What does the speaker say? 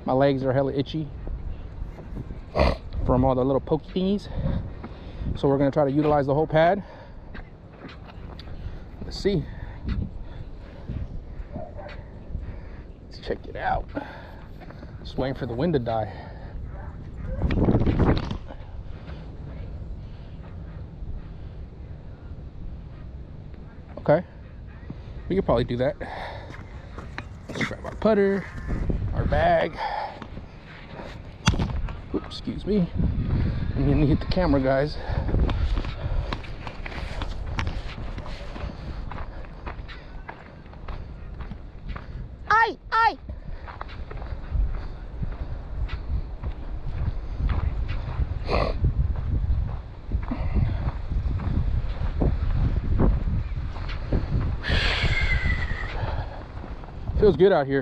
My legs are hella itchy from all the little pokey thingies. So we're gonna try to utilize the whole pad. Let's see. Let's check it out. Just waiting for the wind to die. Okay, we could probably do that. Let's grab our putter, our bag. Oops, excuse me. I'm gonna hit the camera, guys. Aye, aye. Feels good out here.